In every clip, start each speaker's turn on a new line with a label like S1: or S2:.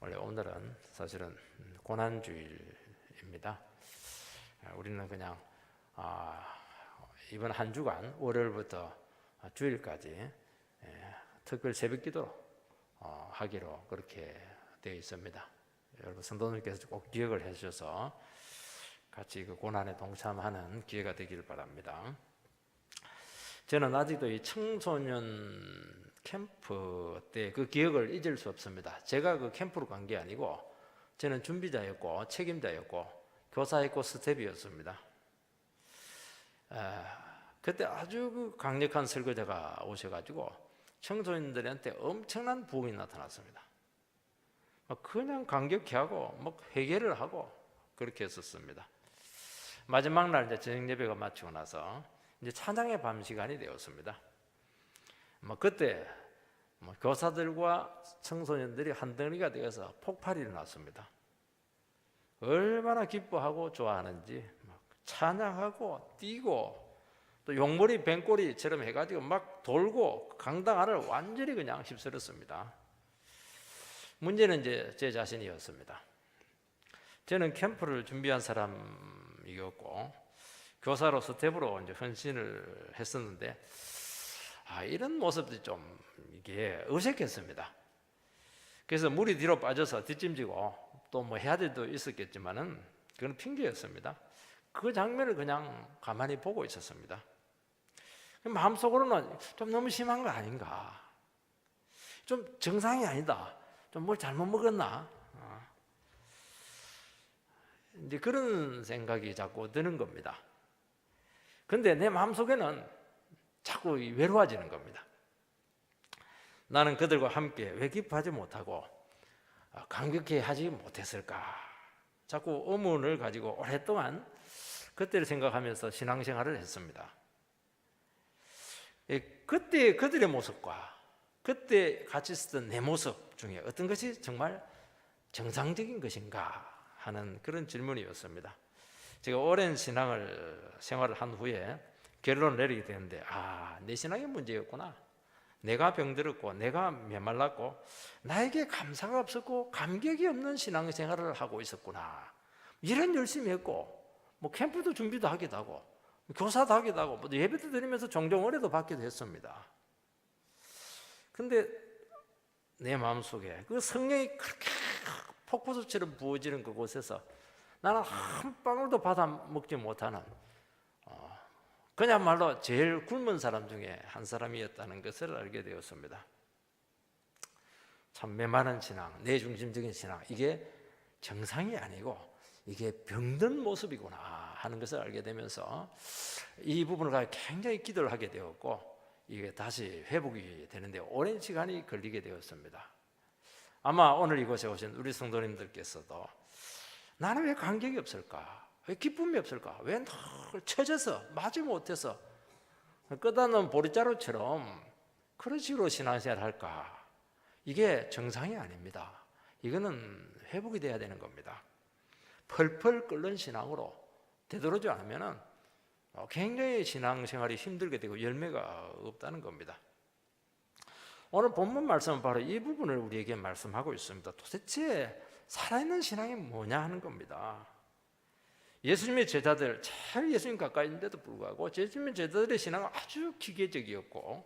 S1: 원래 오늘은 사실은 고난주일입니다. 우리는 그냥 이번 한 주간 월요일부터 주일까지 특별 새벽기도로 하기로 그렇게 되어 있습니다. 여러분 성도님께서 꼭 기억을 해주셔서 같이 그 고난에 동참하는 기회가 되기를 바랍니다. 저는 아직도 이 청소년 캠프 때 그 기억을 잊을 수 없습니다. 제가 그 캠프로 간 게 아니고 저는 준비자였고 책임자였고 교사였고 스텝이었습니다. 그때 아주 그 강력한 설교자가 오셔가지고 청소년들한테 엄청난 부흥이 나타났습니다. 그냥 강격히 하고 회개를 하고 그렇게 했었습니다. 마지막 날 이제 저녁 예배가 마치고 나서 이제 찬양의 밤 시간이 되었습니다. 그때 교사들과 청소년들이 한 덩어리가 되어서 폭발이 일어났습니다. 얼마나 기뻐하고 좋아하는지 찬양하고 뛰고 또 용머리 뱅꼬리처럼 해가지고 막 돌고 강당 안을 완전히 그냥 휩쓸었습니다. 문제는 이제 제 자신이었습니다. 저는 캠프를 준비한 사람이었고 교사로 스텝으로 이제 헌신을 했었는데 이런 모습이 좀 이게 어색했습니다. 그래서 물이 뒤로 빠져서 뒷짐지고 또 뭐 해야 될 일도 있었겠지만은 그건 핑계였습니다. 그 장면을 그냥 가만히 보고 있었습니다. 마음속으로는 좀 너무 심한 거 아닌가, 좀 정상이 아니다, 좀 뭘 잘못 먹었나, 이제 그런 생각이 자꾸 드는 겁니다. 근데 내 마음속에는 자꾸 외로워지는 겁니다. 나는 그들과 함께 왜 기뻐하지 못하고 감격해 하지 못했을까, 자꾸 의문을 가지고 오랫동안 그때를 생각하면서 신앙생활을 했습니다. 그때 그들의 모습과 그때 같이 있었던 내 모습 중에 어떤 것이 정말 정상적인 것인가 하는 그런 질문이었습니다. 제가 오랜 생활을 한 후에 결론을 내리게 되는데 내 신앙의 문제였구나. 내가 병들었고 내가 메말랐고 나에게 감사가 없었고 감격이 없는 신앙생활을 하고 있었구나. 일은 열심히 했고 캠프도 준비도 하기도 하고 교사도 하기도 하고 예배도 드리면서 종종 은혜도 받기도 했습니다. 근데 내 마음속에 그 성령이 그렇게 폭포수처럼 부어지는 그곳에서 나는 한 방울도 받아 먹지 못하는 그야말로 제일 굶은 사람 중에 한 사람이었다는 것을 알게 되었습니다. 참 메마른 신앙, 내중심적인 신앙, 이게 정상이 아니고 이게 병든 모습이구나 하는 것을 알게 되면서 이 부분을 가지고 굉장히 기도를 하게 되었고 이게 다시 회복이 되는데 오랜 시간이 걸리게 되었습니다. 아마 오늘 이곳에 오신 우리 성도님들께서도 나는 왜 감격이 없을까? 왜 기쁨이 없을까? 왜 늘 처져서 마지 못해서 끝없는 보리자루처럼 그런 식으로 신앙생활 할까? 이게 정상이 아닙니다. 이거는 회복이 돼야 되는 겁니다. 펄펄 끓는 신앙으로 되돌아오지 않으면 굉장히 신앙생활이 힘들게 되고 열매가 없다는 겁니다. 오늘 본문 말씀은 바로 이 부분을 우리에게 말씀하고 있습니다. 도대체 살아있는 신앙이 뭐냐 하는 겁니다. 예수님의 제자들, 잘 예수님 가까이 있는데도 불구하고 예수님의 제자들의 신앙은 아주 기계적이었고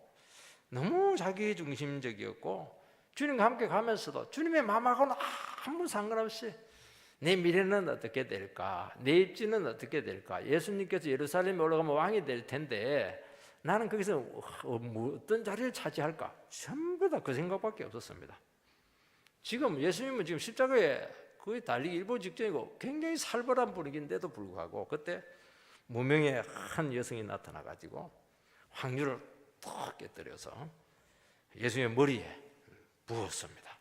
S1: 너무 자기중심적이었고 주님과 함께 가면서도 주님의 마음하고는 아무 상관없이 내 미래는 어떻게 될까, 내 입지는 어떻게 될까, 예수님께서 예루살렘에 올라가면 왕이 될 텐데 나는 거기서 어떤 자리를 차지할까, 전부 다 그 생각밖에 없었습니다. 지금 예수님은 지금 십자가에 거의 달리기 일보 직전이고 굉장히 살벌한 분위기인데도 불구하고 그때 무명의 한 여성이 나타나가지고 확률을 탁 깨뜨려서 예수님의 머리에 부었습니다.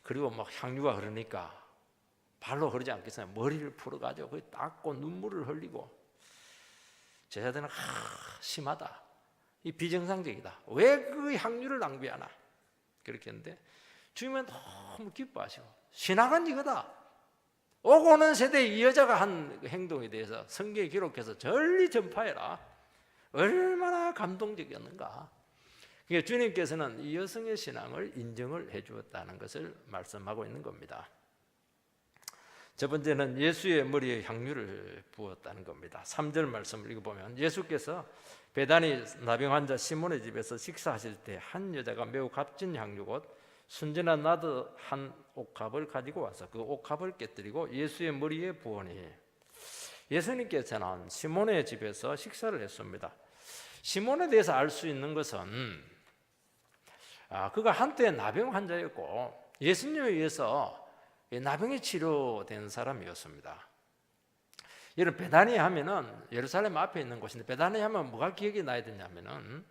S1: 그리고 막 향유가 흐르니까 발로 흐르지 않겠어요. 머리를 풀어가지고 거의 닦고 눈물을 흘리고 제자들은 심하다, 이 비정상적이다, 왜 그 향유를 낭비하나 그렇게 했는데 주님은 너무 기뻐하시고 신앙은 이거다. 오고 오는 세대에 이 여자가 한 행동에 대해서 성경에 기록해서 전리 전파해라. 얼마나 감동적이었는가. 그러니까 주님께서는 이 여성의 신앙을 인정을 해주었다는 것을 말씀하고 있는 겁니다. 첫 번째는 예수의 머리에 향유를 부었다는 겁니다. 3절 말씀을 읽어보면 예수께서 베다니 나병 환자 시몬의 집에서 식사하실 때 한 여자가 매우 값진 향유 곧 순전한 나드 한 옥합을 가지고 와서 그 옥합을 깨뜨리고 예수의 머리에 부으니, 예수님께서는 시몬의 집에서 식사를 했습니다. 시몬에 대해서 알 수 있는 것은 그가 한때 나병 환자였고 예수님에 의해서 나병이 치료된 사람이었습니다. 여러분, 베다니 하면은 예루살렘 앞에 있는 곳인데, 베다니 하면 뭐가 기억이 나야 되냐면은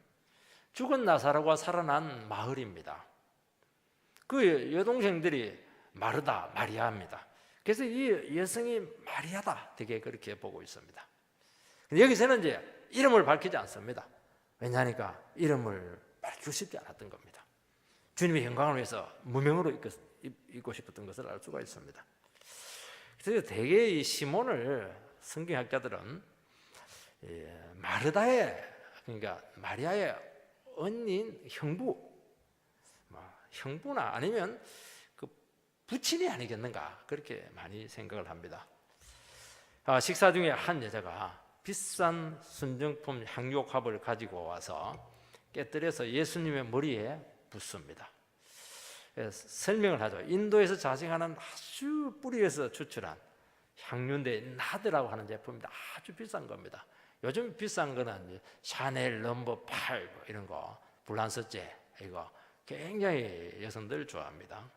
S1: 죽은 나사로가 살아난 마을입니다. 그 여동생들이 마르다, 마리아입니다. 그래서 이 여성이 마리아다, 되게 그렇게 보고 있습니다. 여기서는 이제 이름을 밝히지 않습니다. 왜냐하니까 이름을 밝히고 싶지 않았던 겁니다. 주님의 영광을 위해서 무명으로 있고 싶었던 것을 알 수가 있습니다. 그래서 대개 이 시몬을 성경학자들은 마르다의, 그러니까 마리아의 언니인 형부나 아니면 그 부친이 아니겠는가, 그렇게 많이 생각을 합니다. 식사 중에 한 여자가 비싼 순정품 향유옥합을 가지고 와서 깨뜨려서 예수님의 머리에 붓습니다. 설명을 하죠. 인도에서 자생하는 아주 뿌리에서 추출한 향유인데 나드라고 하는 제품입니다. 아주 비싼 겁니다. 요즘 비싼 거는 샤넬 넘버 8 이런 거, 불란서제, 이거 굉장히 여성들 좋아합니다.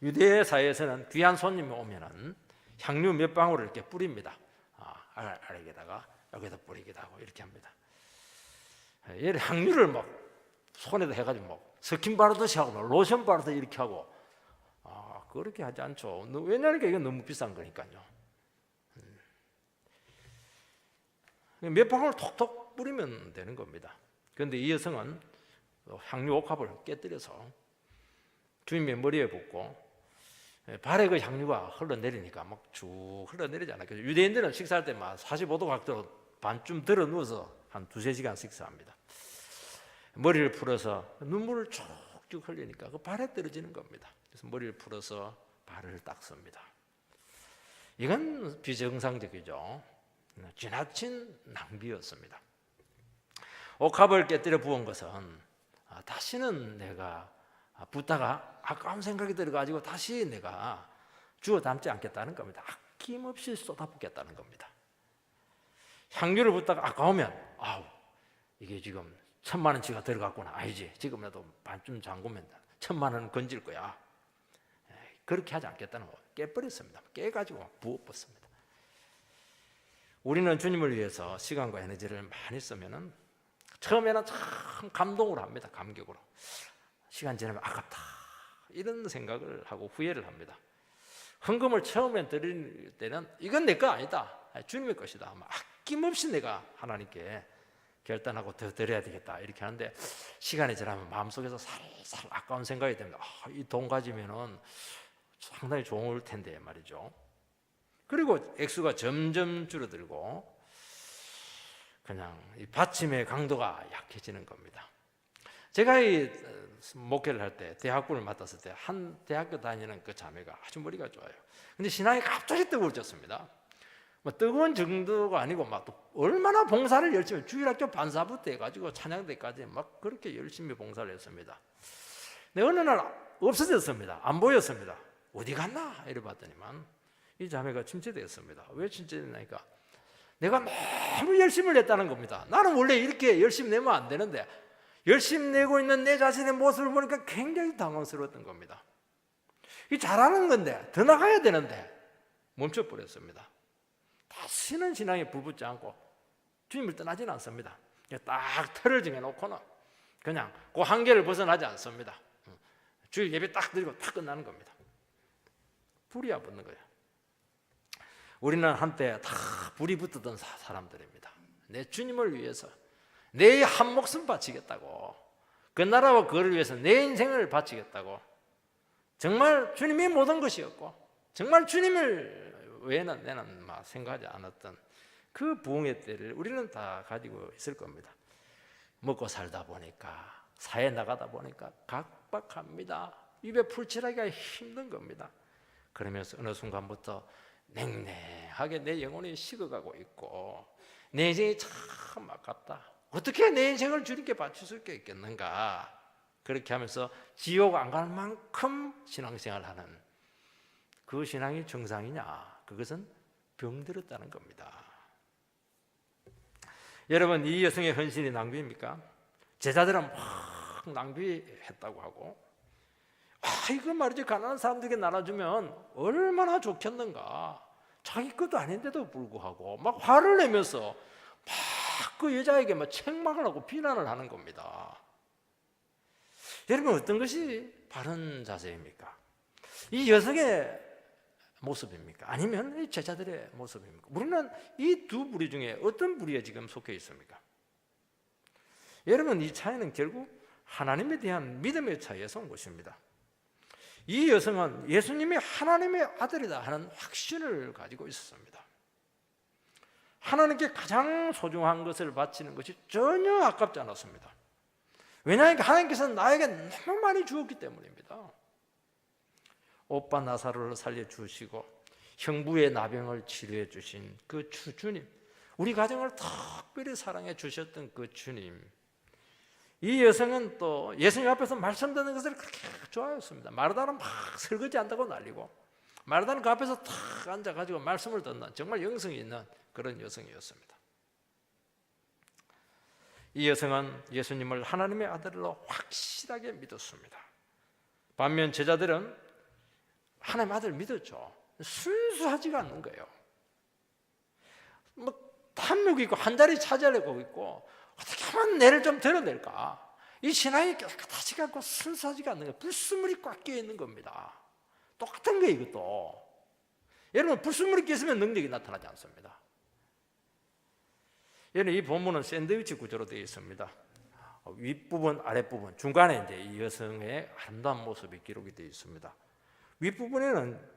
S1: 유대 사회에서는 귀한 손님이 오면은 향유 몇 방울을 이렇게 뿌립니다. 아래에다가 여기다 뿌리기도 하고 이렇게 합니다. 얘를 향유를 막 손에다 해가지고 막 스킨 바르듯이 하고 로션 바르듯이 이렇게 하고, 그렇게 하지 않죠. 왜냐하면 이건 너무 비싼 거니까요. 몇 방울 톡톡 뿌리면 되는 겁니다. 그런데 이 여성은 향유 옥합을 깨뜨려서 주님의 머리에 붓고 발에 그 향유가 흘러내리니까 막 쭉 흘러내리잖아요. 그래서 유대인들은 식사할 때 막 45도 각도로 반쯤 들어 누워서 한 2-3시간 식사합니다. 머리를 풀어서 눈물을 쭉쭉 흘리니까 그 발에 떨어지는 겁니다. 그래서 머리를 풀어서 발을 닦습니다. 이건 비정상적이죠. 지나친 낭비였습니다. 옥합을 깨뜨려 부은 것은 다시는 내가 붓다가 아까운 생각이 들어가지고 다시 내가 주워 담지 않겠다는 겁니다. 아낌없이 쏟아붓겠다는 겁니다. 향유를 붓다가 아까우면 이게 지금 1,000,000원치가 들어갔구나, 아니지, 지금이라도 반쯤 잠그면 1,000,000원 건질 거야, 그렇게 하지 않겠다는 거, 깨버렸습니다. 깨가지고 부어붓습니다. 우리는 주님을 위해서 시간과 에너지를 많이 쓰면은 처음에는 참 감동을 합니다. 감격으로. 시간 지나면 아깝다, 이런 생각을 하고 후회를 합니다. 헌금을 처음에 드릴 때는 이건 내 거 아니다, 주님의 것이다, 아낌없이 내가 하나님께 결단하고 더 드려야 되겠다, 이렇게 하는데 시간이 지나면 마음속에서 살살 아까운 생각이 듭니다. 이 돈 가지면은 상당히 좋을 텐데 말이죠. 그리고 액수가 점점 줄어들고 그냥 이 받침의 강도가 약해지는 겁니다. 제가 이 목회를 할 때, 대학부를 맡았을 때 한 대학교 다니는 그 자매가 아주 머리가 좋아요. 근데 신앙이 갑자기 뜨거워졌습니다. 뜨거운 정도가 아니고 또 얼마나 봉사를 열심히, 주일학교 반사부 때 해가지고 찬양대까지 막 그렇게 열심히 봉사를 했습니다. 근데 어느 날 없어졌습니다. 안 보였습니다. 어디 갔나 이래 봤더니만 이 자매가 침체되었습니다. 왜 침체됐나니까 내가 너무 열심히 냈다는 겁니다. 나는 원래 이렇게 열심히 내면 안 되는데 열심히 내고 있는 내 자신의 모습을 보니까 굉장히 당황스러웠던 겁니다. 이 잘하는 건데, 더 나가야 되는데 멈춰버렸습니다. 다시는 신앙에 불붙지 않고 주님을 떠나지는 않습니다. 딱 틀을 정해놓고는 그냥 그 한계를 벗어나지 않습니다. 주일 예배 딱 드리고 딱 끝나는 겁니다. 불이야 붙는 거예요. 우리는 한때 다 불이 붙었던 사람들입니다. 내 주님을 위해서 내 한 목숨 바치겠다고, 그 나라와 그를 위해서 내 인생을 바치겠다고, 정말 주님이 모든 것이었고 정말 주님을 외에는 내는 생각하지 않았던 그 부흥의 때를 우리는 다 가지고 있을 겁니다. 먹고 살다 보니까, 사회에 나가다 보니까 각박합니다. 입에 풀칠하기가 힘든 겁니다. 그러면서 어느 순간부터 냉랭하게 내 영혼이 식어가고 있고, 내 인생이 참 아깝다. 어떻게 내 인생을 주님께 바칠 수 있겠는가? 그렇게 하면서 지옥 안 갈 만큼 신앙생활을 하는 그 신앙이 정상이냐? 그것은 병들었다는 겁니다. 여러분, 이 여성의 헌신이 낭비입니까? 제자들은 막 낭비했다고 하고, 이거 말이지, 가난한 사람들에게 나눠주면 얼마나 좋겠는가. 자기 것도 아닌데도 불구하고 막 화를 내면서 막 그 여자에게 막 책망을 하고 비난을 하는 겁니다. 여러분, 어떤 것이 바른 자세입니까? 이 여성의 모습입니까? 아니면 이 제자들의 모습입니까? 우리는 이 두 부류 중에 어떤 부류에 지금 속해 있습니까? 여러분, 이 차이는 결국 하나님에 대한 믿음의 차이에서 온 것입니다. 이 여성은 예수님이 하나님의 아들이다 하는 확신을 가지고 있었습니다. 하나님께 가장 소중한 것을 바치는 것이 전혀 아깝지 않았습니다. 왜냐하면 하나님께서는 나에게 너무 많이 주었기 때문입니다. 오빠 나사로를 살려주시고 형부의 나병을 치료해 주신 그 주님, 우리 가정을 특별히 사랑해 주셨던 그 주님, 이 여성은 또 예수님 앞에서 말씀 듣는 것을 그렇게 좋아했습니다. 마르다는 막 설거지 한다고 난리고, 마르다는 그 앞에서 탁 앉아가지고 말씀을 듣는 정말 영성이 있는 그런 여성이었습니다. 이 여성은 예수님을 하나님의 아들로 확실하게 믿었습니다. 반면 제자들은 하나님 아들 믿었죠. 순수하지가 않는 거예요. 탐욕이 있고 한 자리 차지하려고 있고, 어떻게 하면 내를 좀 드러낼까? 이 신앙이 깨끗하지가 않고 순수하지가 않는 거예요. 불순물이 꽉 끼어 있는 겁니다. 똑같은 거예요, 이것도. 여러분, 불순물이 끼어 있으면 능력이 나타나지 않습니다. 여러분, 이 본문은 샌드위치 구조로 되어 있습니다. 윗부분, 아랫부분, 중간에 이제 이 여성의 아름다운 모습이 기록이 되어 있습니다. 윗부분에는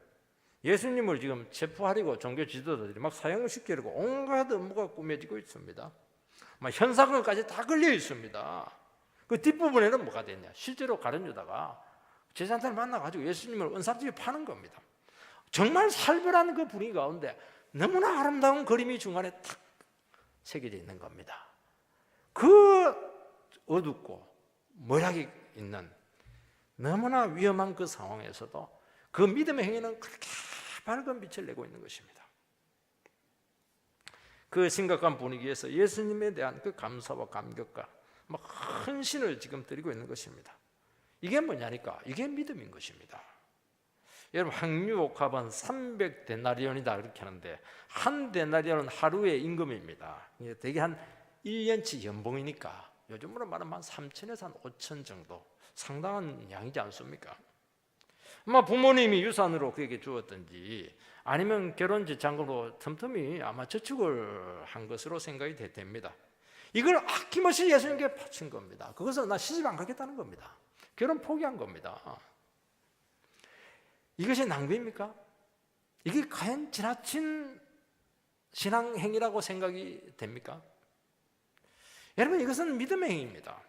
S1: 예수님을 지금 체포하려고 종교 지도자들이 막 사형을 시키려고 온갖 업무가 꾸며지고 있습니다. 현사금까지 다 걸려 있습니다. 그 뒷부분에는 뭐가 됐냐? 실제로 가룟 유다가 제자들을 만나가지고 예수님을 은사집에 파는 겁니다. 정말 살벌한 그 분위기 가운데 너무나 아름다운 그림이 중간에 탁 새겨져 있는 겁니다. 그 어둡고 모략이 있는 너무나 위험한 그 상황에서도 그 믿음의 행위는 그렇게 밝은 빛을 내고 있는 것입니다. 그 심각한 분위기에서 예수님에 대한 그 감사와 감격과 막 헌신을 지금 드리고 있는 것입니다. 이게 뭐냐니까, 이게 믿음인 것입니다. 여러분, 항류옥합은 300데나리온이다 그렇게 하는데, 한 데나리온은 하루의 임금입니다. 대개 한 1년치 연봉이니까 요즘으로 말하면 한 3천에서 한 5천 정도, 상당한 양이지 않습니까? 아마 부모님이 유산으로 그에게 주었든지 아니면 결혼지참금으로 틈틈이 아마 저축을 한 것으로 생각이 됩니다. 이걸 아낌없이 예수님께 바친 겁니다. 그것은 나 시집 안 가겠다는 겁니다. 결혼 포기한 겁니다. 이것이 낭비입니까? 이게 과연 지나친 신앙행위라고 생각이 됩니까? 여러분, 이것은 믿음의 행위입니다.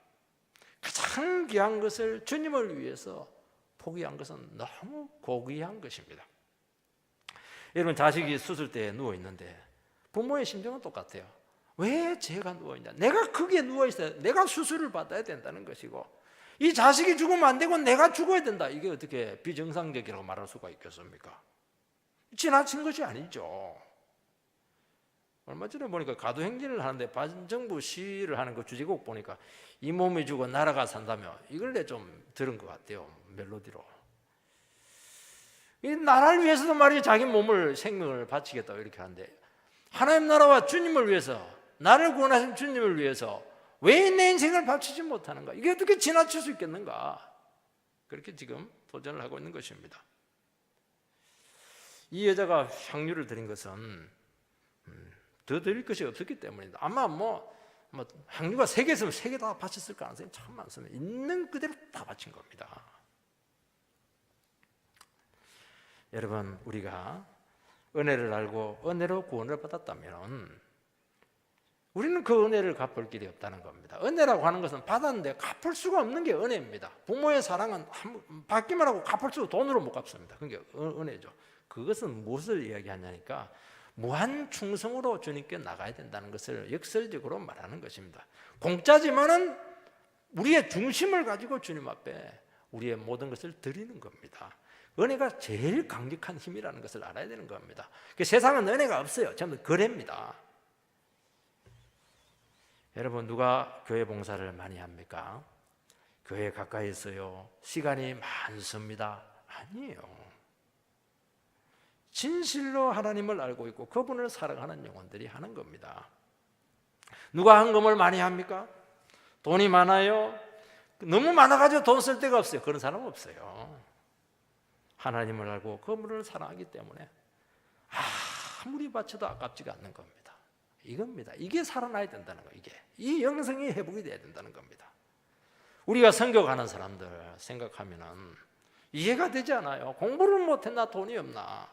S1: 가장 귀한 것을 주님을 위해서 포기한 것은 너무 고귀한 것입니다. 여러분, 자식이 수술대에 누워있는데 부모의 심정은 똑같아요. 왜 제가 누워있냐? 내가 거기에 누워있어야 내가 수술을 받아야 된다는 것이고, 이 자식이 죽으면 안 되고 내가 죽어야 된다. 이게 어떻게 비정상적이라고 말할 수가 있겠습니까? 지나친 것이 아니죠. 얼마 전에 보니까 가도행진을 하는데 반정부 시위를 하는 그 주제곡 보니까 이 몸이 죽어 나라가 산다며, 이걸 내 좀 들은 것 같아요, 멜로디로. 이 나라를 위해서도 말이지 자기 몸을, 생명을 바치겠다고 이렇게 하는데, 하나님 나라와 주님을 위해서, 나를 구원하신 주님을 위해서 왜 내 인생을 바치지 못하는가? 이게 어떻게 지나칠 수 있겠는가? 그렇게 지금 도전을 하고 있는 것입니다. 이 여자가 향유를 드린 것은 더 드릴 것이 없었기 때문입니다. 아마 향유가 3개 있으면 3개 다 바쳤을 가능성이 참 많습니다. 있는 그대로 다 바친 겁니다. 여러분, 우리가 은혜를 알고 은혜로 구원을 받았다면 우리는 그 은혜를 갚을 길이 없다는 겁니다. 은혜라고 하는 것은 받았는데 갚을 수가 없는 게 은혜입니다. 부모의 사랑은 받기만 하고 갚을 수 돈으로 못 갚습니다. 그게 은혜죠. 그것은 무엇을 이야기하냐니까 무한 충성으로 주님께 나가야 된다는 것을 역설적으로 말하는 것입니다. 공짜지만은 우리의 중심을 가지고 주님 앞에 우리의 모든 것을 드리는 겁니다. 은혜가 제일 강력한 힘이라는 것을 알아야 되는 겁니다. 세상은 은혜가 없어요. 전부 거래입니다. 여러분, 누가 교회 봉사를 많이 합니까? 교회 가까이 있어요. 시간이 많습니다. 아니에요. 진실로 하나님을 알고 있고 그분을 사랑하는 영혼들이 하는 겁니다. 누가 헌금을 많이 합니까? 돈이 많아요? 너무 많아가지고 돈 쓸 데가 없어요. 그런 사람 없어요. 하나님을 알고 그분을 사랑하기 때문에 아무리 바쳐도 아깝지가 않는 겁니다. 이겁니다. 이게 살아나야 된다는 거예요. 이 영성이 회복이 돼야 된다는 겁니다. 우리가 선교 가는 사람들 생각하면은 이해가 되지 않아요. 공부를 못했나 돈이 없나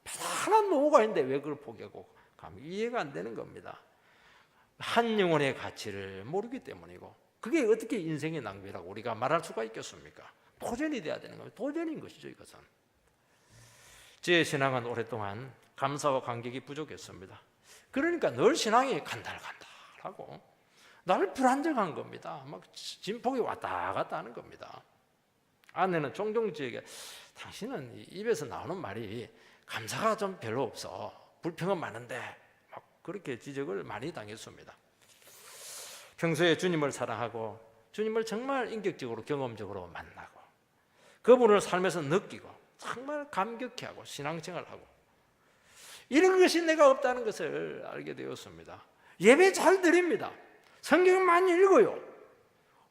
S1: 편안한 노후가 있는데 왜 그걸 포기하고 가면 이해가 안 되는 겁니다. 한 영혼의 가치를 모르기 때문이고 그게 어떻게 인생의 낭비라고 우리가 말할 수가 있겠습니까? 도전이 돼야 되는 겁니다. 도전인 것이죠. 이것은 제 신앙은 오랫동안 감사와 감격이 부족했습니다. 그러니까 늘 신앙이 간달간달하고 늘 불안정한 겁니다. 막 진폭이 왔다 갔다 하는 겁니다. 아내는 종종 저에게 당신은 입에서 나오는 말이 감사가 좀 별로 없어. 불평은 많은데 막 그렇게 지적을 많이 당했습니다. 평소에 주님을 사랑하고 주님을 정말 인격적으로 경험적으로 만나고 그분을 삶에서 느끼고 정말 감격해하고 신앙생활을 하고 이런 것이 내가 없다는 것을 알게 되었습니다. 예배 잘 드립니다. 성경 많이 읽어요.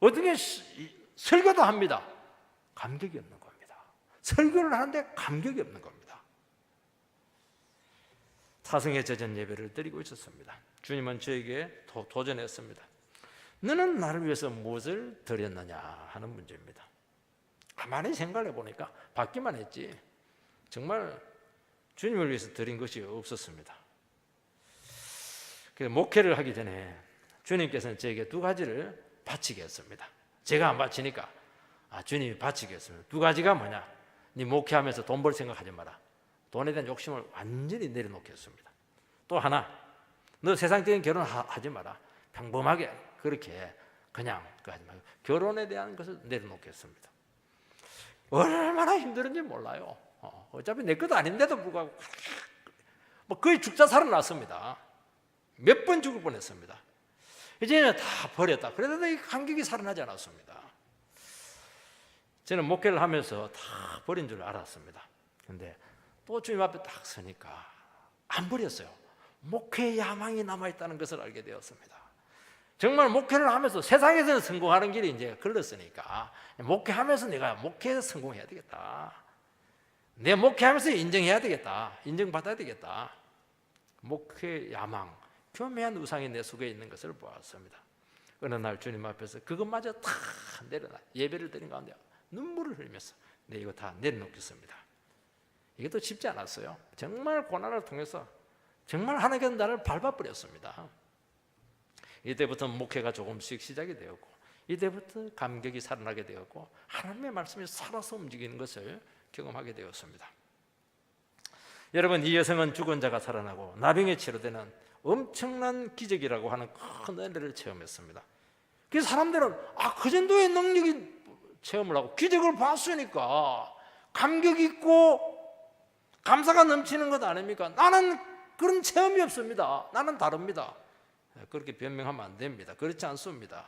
S1: 어떻게 설교도 합니다. 감격이 없는 겁니다. 설교를 하는데 감격이 없는 겁니다. 사성에 젖은 예배를 드리고 있었습니다. 주님은 저에게 도전했습니다. 너는 나를 위해서 무엇을 드렸느냐 하는 문제입니다. 가만히 생각해 보니까 받기만 했지 정말 주님을 위해서 드린 것이 없었습니다. 그래서 목회를 하기 전에 주님께서는 저에게 두 가지를 바치게 했습니다. 제가 안 바치니까 주님이 바치게 했습니다. 두 가지가 뭐냐? 네 목회하면서 돈 벌 생각하지 마라. 돈에 대한 욕심을 완전히 내려놓겠습니다. 또 하나, 너 세상적인 결혼 하지 마라. 평범하게 그렇게 그냥 하지 말고 결혼에 대한 것을 내려놓겠습니다. 얼마나 힘들은지 몰라요. 어차피 내 것도 아닌데도 불구하고 거의 죽자 살아났습니다. 몇 번 죽을 뻔했습니다. 이제는 다 버렸다. 그래도 이 감격이 살아나지 않았습니다. 저는 목회를 하면서 다 버린 줄 알았습니다. 근데 또 주님 앞에 딱 서니까 안 버렸어요. 목회의 야망이 남아있다는 것을 알게 되었습니다. 정말 목회를 하면서 세상에서는 성공하는 길이 이제 걸렸으니까 목회하면서 내가 목회에서 성공해야 되겠다. 내 목회하면서 인정해야 되겠다. 인정받아야 되겠다. 목회 야망, 교묘한 우상이 내 속에 있는 것을 보았습니다. 어느 날 주님 앞에서 그것마저 다 내려놔 예배를 드린 가운데 눈물을 흘리면서 네, 이거 다 내려놓겠습니다. 이것도 쉽지 않았어요. 정말 고난을 통해서 정말 하나님께서 나를 밟아버렸습니다. 이때부터 목회가 조금씩 시작이 되었고 이때부터 감격이 살아나게 되었고 하나님의 말씀이 살아서 움직이는 것을 경험하게 되었습니다. 여러분, 이 여성은 죽은 자가 살아나고 나병에 치료되는 엄청난 기적이라고 하는 큰 은혜를 체험했습니다. 그래서 사람들은 그 정도의 능력이 체험을 하고 기적을 봤으니까 감격 있고 감사가 넘치는 것 아닙니까? 나는 그런 체험이 없습니다. 나는 다릅니다. 그렇게 변명하면 안 됩니다. 그렇지 않습니다.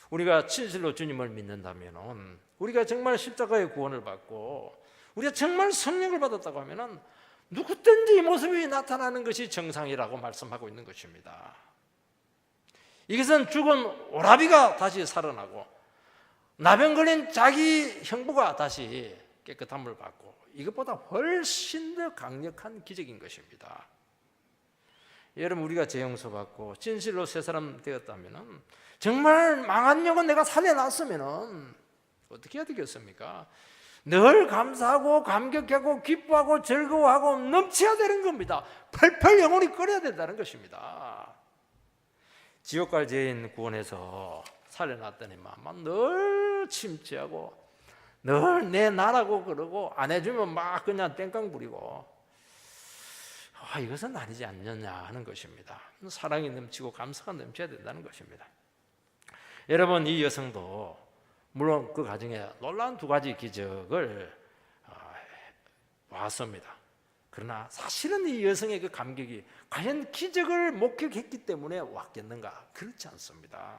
S1: 우리가 진실로 주님을 믿는다면 우리가 정말 십자가의 구원을 받고 우리가 정말 성령을 받았다고 하면 누구든지 이 모습이 나타나는 것이 정상이라고 말씀하고 있는 것입니다. 이것은 죽은 오라비가 다시 살아나고 나병 걸린 자기 형부가 다시 깨끗함을 받고 이것보다 훨씬 더 강력한 기적인 것입니다. 여러분, 우리가 재용서 받고 진실로 새 사람 되었다면 정말 망한 영혼 내가 살려놨으면 어떻게 해야 되겠습니까? 늘 감사하고 감격하고 기뻐하고 즐거워하고 넘쳐야 되는 겁니다. 펄펄 영혼이 끓여야 된다는 것입니다. 지옥 갈 죄인 구원해서 살려놨더니만 늘 침체하고 늘 내 나라고 그러고 안 해주면 막 그냥 땡깡 부리고 이것은 아니지 않느냐 하는 것입니다. 사랑이 넘치고 감사가 넘쳐야 된다는 것입니다. 여러분, 이 여성도 물론 그 가정에 놀라운 두 가지 기적을 봤습니다. 그러나 사실은 이 여성의 그 감격이 과연 기적을 목격했기 때문에 왔겠는가? 그렇지 않습니다.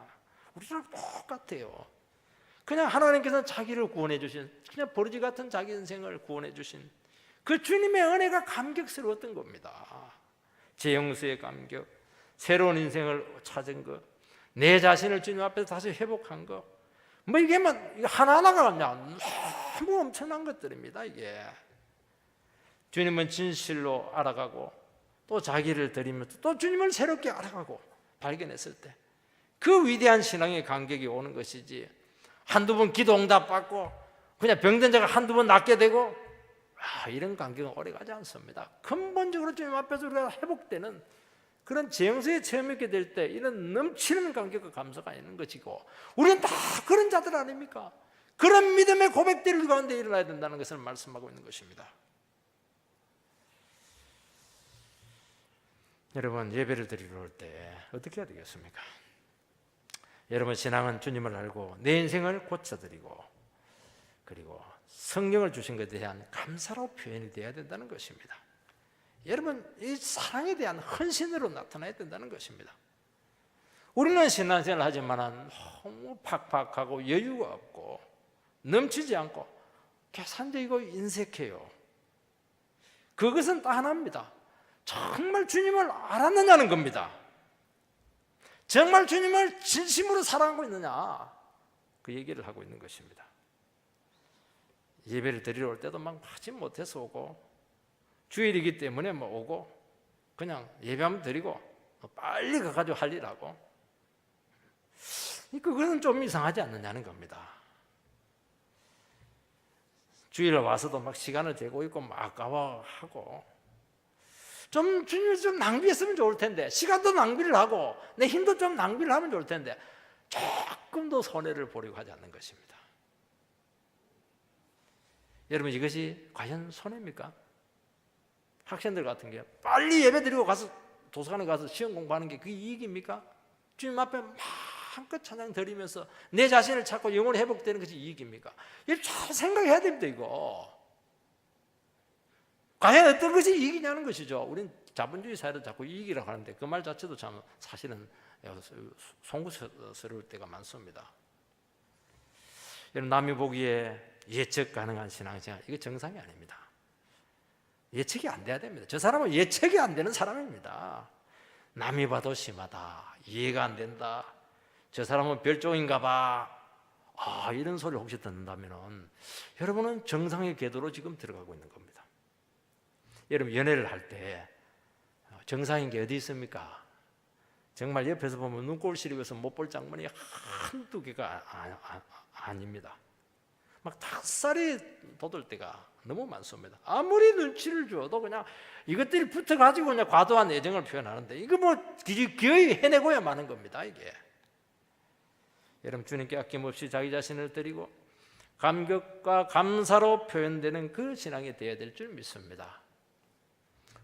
S1: 우리랑 똑같아요. 그냥 하나님께서 자기를 구원해 주신, 그냥 버러지 같은 자기 인생을 구원해 주신 그 주님의 은혜가 감격스러웠던 겁니다. 재용서의 감격, 새로운 인생을 찾은 것, 내 자신을 주님 앞에서 다시 회복한 것, 뭐 이게 하나하나가 그냥 너무 엄청난 것들입니다. 이게 주님은 진실로 알아가고 또 자기를 드리면서 또 주님을 새롭게 알아가고 발견했을 때 그 위대한 신앙의 감격이 오는 것이지, 한두 번 기도 응답 받고 그냥 병든 자가 한두 번 낫게 되고 이런 감격은 오래가지 않습니다. 근본적으로 주님 앞에서 우리가 회복되는 그런 재영서에 체험하게 될 때 이런 넘치는 감격과 감사가 있는 것이고, 우리는 다 그런 자들 아닙니까? 그런 믿음의 고백들이 우리 가운데 일어나야 된다는 것을 말씀하고 있는 것입니다. 여러분, 예배를 드리러 올 때 어떻게 해야 되겠습니까? 여러분, 신앙은 주님을 알고 내 인생을 고쳐드리고 그리고 성령을 주신 것에 대한 감사로 표현이 되어야 된다는 것입니다. 여러분, 이 사랑에 대한 헌신으로 나타나야 된다는 것입니다. 우리는 신앙생활을 하지만 너무 팍팍하고 여유가 없고 넘치지 않고 계산적이고 인색해요. 그것은 딱 하나입니다. 정말 주님을 알았느냐는 겁니다. 정말 주님을 진심으로 사랑하고 있느냐, 그 얘기를 하고 있는 것입니다. 예배를 드리러 올 때도 막 하지 못해서 오고, 주일이기 때문에 뭐 오고 그냥 예배하면 드리고 빨리 가가지고 할 일하고, 그거는 좀 이상하지 않느냐는 겁니다. 주일에 와서도 막 시간을 재고 있고 막 아까워하고, 좀 주님을 좀 낭비했으면 좋을 텐데, 시간도 낭비를 하고 내 힘도 좀 낭비를 하면 좋을 텐데 조금 더 손해를 보려고 하지 않는 것입니다. 여러분, 이것이 과연 손해입니까? 학생들 같은 게 빨리 예배 드리고 가서 도서관에 가서 시험 공부하는 게 그게 이익입니까? 주님 앞에 마음껏 찬양 드리면서 내 자신을 찾고 영혼이 회복되는 것이 이익입니까? 이거 잘 생각해야 됩니다. 이거 과연 어떤 것이 이익이냐는 것이죠. 우리는 자본주의 사회를 자꾸 이익이라고 하는데 그 말 자체도 참 사실은 송구스러울 때가 많습니다. 여러분, 남이 보기에 예측 가능한 신앙생활, 이게 정상이 아닙니다. 예측이 안 돼야 됩니다. 저 사람은 예측이 안 되는 사람입니다. 남이 봐도 심하다, 이해가 안 된다, 저 사람은 별종인가 봐, 이런 소리를 혹시 듣는다면 여러분은 정상의 궤도로 지금 들어가고 있는 겁니다. 여러분, 연애를 할 때 정상인 게 어디 있습니까? 정말 옆에서 보면 눈꼴 시리고서 못 볼 장면이 한두 개가 아닙니다. 막 닭살이 돋을 때가 너무 많습니다. 아무리 눈치를 줘도 그냥 이것들이 붙어가지고 그냥 과도한 애정을 표현하는데, 이거 뭐 기어이 해내고야 마는 겁니다. 이게 여러분, 주님께 아낌없이 자기 자신을 드리고 감격과 감사로 표현되는 그 신앙이 되어야 될 줄 믿습니다.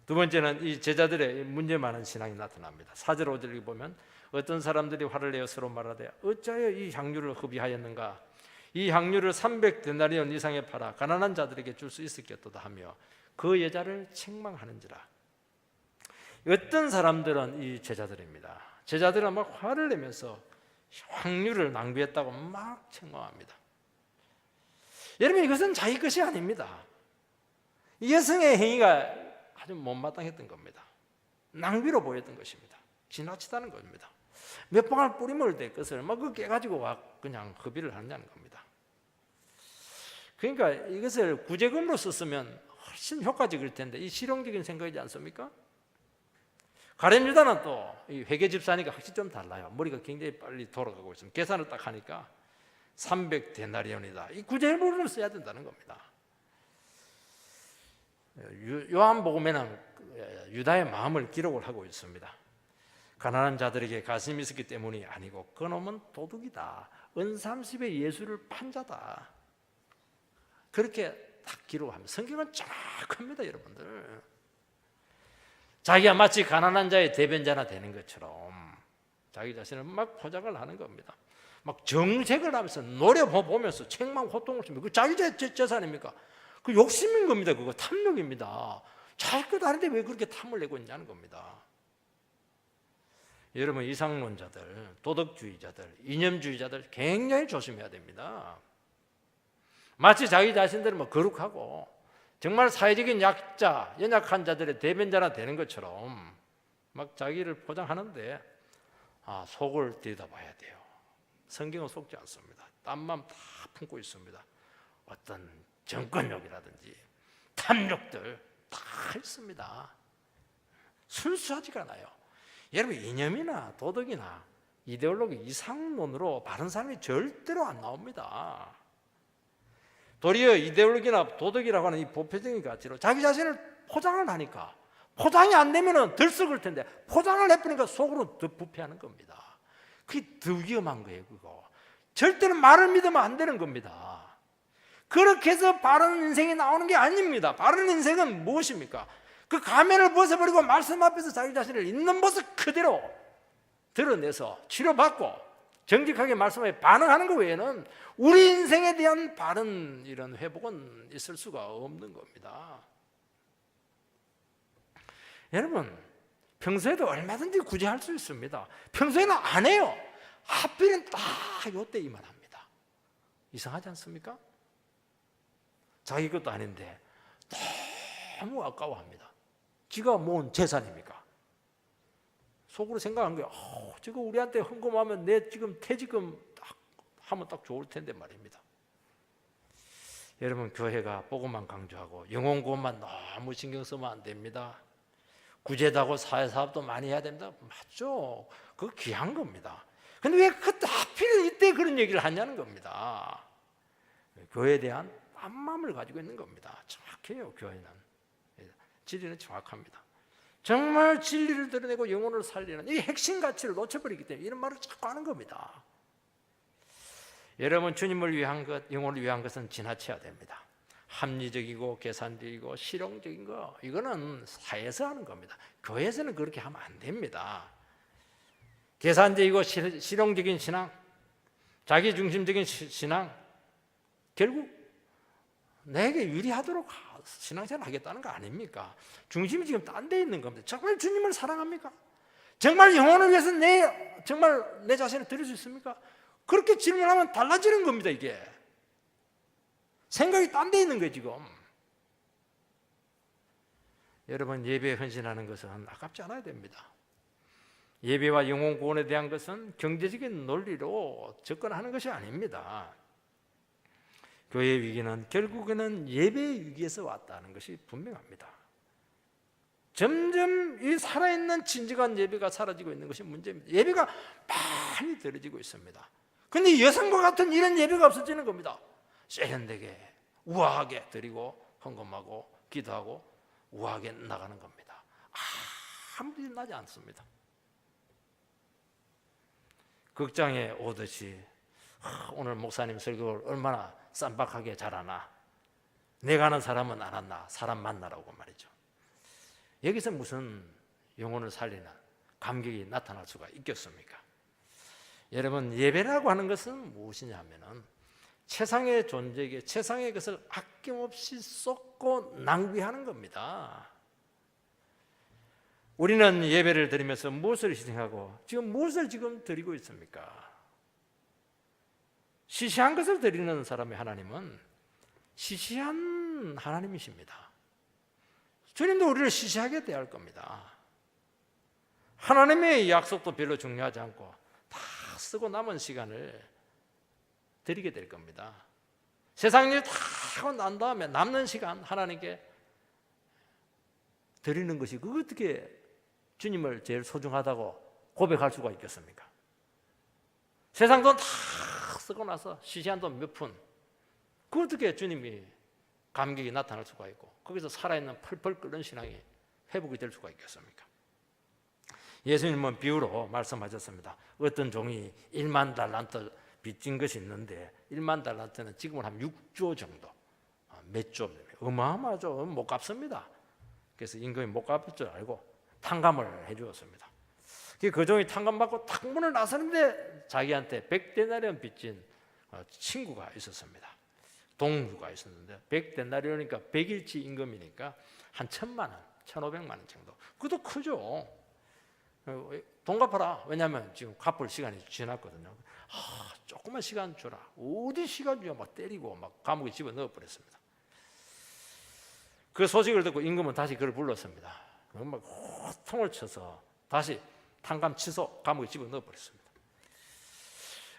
S1: 두 번째는 이 제자들의 문제 많은 신앙이 나타납니다. 4절 5절을 보면 어떤 사람들이 화를 내어 서로 말하되 어찌하여 이 향유를 흡입하였는가? 이 향유를 300데나리온 이상에 팔아 가난한 자들에게 줄 수 있었겠도다 하며 그 여자를 책망하는지라. 어떤 사람들은 이 제자들입니다. 제자들은 막 화를 내면서 향유를 낭비했다고 막 책망합니다. 여러분, 이것은 자기 것이 아닙니다. 이 여성의 행위가 아주 못마땅했던 겁니다. 낭비로 보였던 것입니다. 지나치다는 겁니다. 몇 방울 뿌리물 될 것을 막 그 깨가지고 그냥 흡입을 하느냐는 겁니다. 그러니까 이것을 구제금으로 썼으면 훨씬 효과적일 텐데 이 실용적인 생각이지 않습니까? 가룟 유다는 또 이 회계 집사니까 확실히 좀 달라요. 머리가 굉장히 빨리 돌아가고 있습니다. 계산을 딱 하니까 300데나리온이다. 이 구제금으로 써야 된다는 겁니다. 요한복음에는 유다의 마음을 기록을 하고 있습니다. 가난한 자들에게 관심이 있었기 때문이 아니고 그놈은 도둑이다, 은삼십의 예수를 판 자다, 그렇게 딱 기록합니다. 성경은 정확합니다, 여러분들. 자기가 마치 가난한 자의 대변자나 되는 것처럼 자기 자신을 막 포장을 하는 겁니다. 막 정색을 하면서 노려보면서 책망 호통을 칩니다. 그 자기 재산입니까? 그 욕심인 겁니다. 그거 탐욕입니다. 자기 것 아닌데 왜 그렇게 탐을 내고 있냐는 겁니다. 여러분, 이상론자들, 도덕주의자들, 이념주의자들 굉장히 조심해야 됩니다. 마치 자기 자신들은 뭐 거룩하고 정말 사회적인 약자, 연약한 자들의 대변자나 되는 것처럼 막 자기를 포장하는데 속을 들여다봐야 돼요. 성경은 속지 않습니다. 딴맘 다 품고 있습니다. 어떤 정권욕이라든지 탐욕들 다 있습니다. 순수하지가 않아요. 여러분, 이념이나 도덕이나 이데올로기, 이상론으로 바른 사람이 절대로 안 나옵니다. 도리어 이데올로기나 도덕이라고 하는 이 보편적인 가치로 자기 자신을 포장을 하니까, 포장이 안 되면 덜 썩을 텐데 포장을 해버리니까 속으로 더 부패하는 겁니다. 그게 더 위험한 거예요. 그거 절대로 말을 믿으면 안 되는 겁니다. 그렇게 해서 바른 인생이 나오는 게 아닙니다. 바른 인생은 무엇입니까? 그 가면을 벗어버리고 말씀 앞에서 자기 자신을 있는 모습 그대로 드러내서 치료받고 정직하게 말씀에 반응하는 것 외에는 우리 인생에 대한 바른 이런 회복은 있을 수가 없는 겁니다. 여러분, 평소에도 얼마든지 구제할 수 있습니다. 평소에는 안 해요. 하필은 딱 이때 이만 합니다. 이상하지 않습니까? 자기 것도 아닌데 너무 아까워합니다. 지가 뭔 재산입니까? 속으로 생각한 게 저거 우리한테 헌금하면 내 지금 퇴직금 딱 하면 딱 좋을 텐데 말입니다. 여러분, 교회가 복음만 강조하고 영혼 구원만 너무 신경 쓰면 안 됩니다. 구제도 하고 사회사업도 많이 해야 됩니다. 맞죠? 그거 귀한 겁니다. 근데 왜 그때 하필 이때 그런 얘기를 하냐는 겁니다. 교회에 대한 딴마음을 가지고 있는 겁니다. 정확해요. 교회는 진리는 정확합니다. 정말 진리를 드러내고 영혼을 살리는 이 핵심 가치를 놓쳐버리기 때문에 이런 말을 자꾸 하는 겁니다. 여러분, 주님을 위한 것, 영혼을 위한 것은 지나쳐야 됩니다. 합리적이고 계산적이고 실용적인 거, 이거는 사회에서 하는 겁니다. 교회에서는 그렇게 하면 안 됩니다. 계산적이고 실용적인 신앙, 자기중심적인 신앙, 결국 내게 유리하도록 신앙생활 하겠다는 거 아닙니까? 중심이 지금 딴 데 있는 겁니다. 정말 주님을 사랑합니까? 정말 영혼을 위해서 정말 내 자신을 드릴 수 있습니까? 그렇게 질문하면 달라지는 겁니다. 이게 생각이 딴 데 있는 거예요 지금. 여러분, 예배에 헌신하는 것은 아깝지 않아야 됩니다. 예배와 영혼 구원에 대한 것은 경제적인 논리로 접근하는 것이 아닙니다. 교회의 위기는 결국에는 예배의 위기에서 왔다는 것이 분명합니다. 점점 이 살아있는 진정한 예배가 사라지고 있는 것이 문제입니다. 예배가 많이 들어지고 있습니다. 그런데 여성과 같은 이런 예배가 없어지는 겁니다. 세련되게 우아하게 드리고 헌금하고 기도하고 우아하게 나가는 겁니다. 아무 일 나지 않습니다. 극장에 오듯이 오늘 목사님 설교를 얼마나 쌈박하게 잘하나, 내가 아는 사람은 안 왔나, 사람 만나라고 말이죠. 여기서 무슨 영혼을 살리는 감격이 나타날 수가 있겠습니까? 여러분, 예배라고 하는 것은 무엇이냐 하면은 최상의 존재에게 최상의 것을 아낌없이 쏟고 낭비하는 겁니다. 우리는 예배를 드리면서 무엇을 희생하고 지금 무엇을 드리고 있습니까? 시시한 것을 드리는 사람의 하나님은 시시한 하나님이십니다. 주님도 우리를 시시하게 대할 겁니다. 하나님의 약속도 별로 중요하지 않고 다 쓰고 남은 시간을 드리게 될 겁니다. 세상 일 다 하고 난 다음에 남는 시간 하나님께 드리는 것이 그거 어떻게 주님을 제일 소중하다고 고백할 수가 있겠습니까? 세상 돈 다 쓰고 나서 시시한 돈 몇 푼, 그 어떻게 주님이 감격이 나타날 수가 있고 거기서 살아있는 펄펄 끓는 신앙이 회복이 될 수가 있겠습니까? 예수님은 비유로 말씀하셨습니다. 어떤 종이 1만 달란트 빚진 것이 있는데 1만 달란트는 지금은 한 6조 정도, 몇 조, 어마어마하죠. 못 갚습니다. 그래서 임금이 못 갚을 줄 알고 탕감을 해주었습니다. 그 종이 탕감받고 탁 문을 나서는데 자기한테 100데나리온 빚진 친구가 있었습니다. 동료가 있었는데 100데나리온이니까 100일치 임금이니까 한 1,000만 원, 1,500만 원 정도. 그것도 크죠. 돈 갚아라. 왜냐하면 지금 갚을 시간이 지났거든요. 조금만 시간 주라. 어디 시간 주냐 막 때리고 막 감옥에 집어넣어 버렸습니다. 그 소식을 듣고 임금은 다시 그를 불렀습니다. 막 호통을 쳐서 다시 탕감 취소, 감옥에 집어넣어 버렸습니다.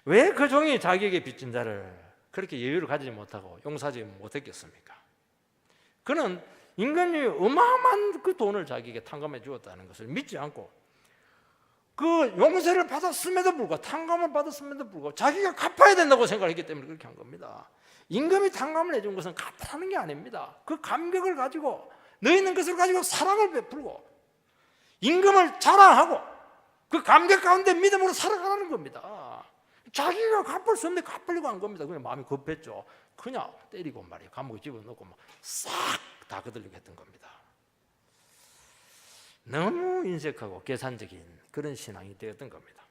S1: 왜 그 종이 자기에게 빚진 자를 그렇게 여유를 가지지 못하고 용서하지 못했겠습니까? 그는 임금이 어마어마한 그 돈을 자기에게 탕감해 주었다는 것을 믿지 않고 그 용서를 받았음에도 불구하고 탕감을 받았음에도 불구하고 자기가 갚아야 된다고 생각했기 때문에 그렇게 한 겁니다. 임금이 탕감을 해준 것은 갚으라는 게 아닙니다. 그 감격을 가지고 너희는 것을 가지고 사랑을 베풀고 임금을 자랑하고 그 감격 가운데 믿음으로 살아가라는 겁니다. 자기가 갚을 수 없는데 갚으려고 한 겁니다. 그냥 마음이 급했죠. 그냥 때리고 말이에요. 감옥에 집어넣고 싹 다 거들리게 했던 겁니다. 너무 인색하고 계산적인 그런 신앙이 되었던 겁니다.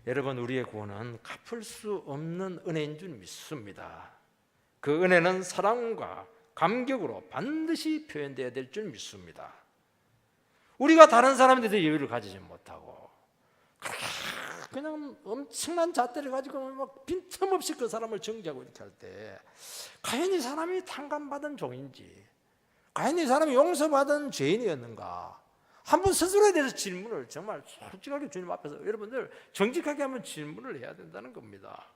S1: 여러분, 우리의 구원은 갚을 수 없는 은혜인 줄 믿습니다. 그 은혜는 사랑과 감격으로 반드시 표현되어야 될 줄 믿습니다. 우리가 다른 사람들한테 여유를 가지지 못하고 그냥 엄청난 잣대를 가지고 막 빈틈없이 그 사람을 정죄하고 이렇게 할 때 과연 이 사람이 탕감받은 종인지, 과연 이 사람이 용서받은 죄인이었는가, 한번 스스로에 대해서 질문을 정말 솔직하게 주님 앞에서 여러분들 정직하게 한번 질문을 해야 된다는 겁니다.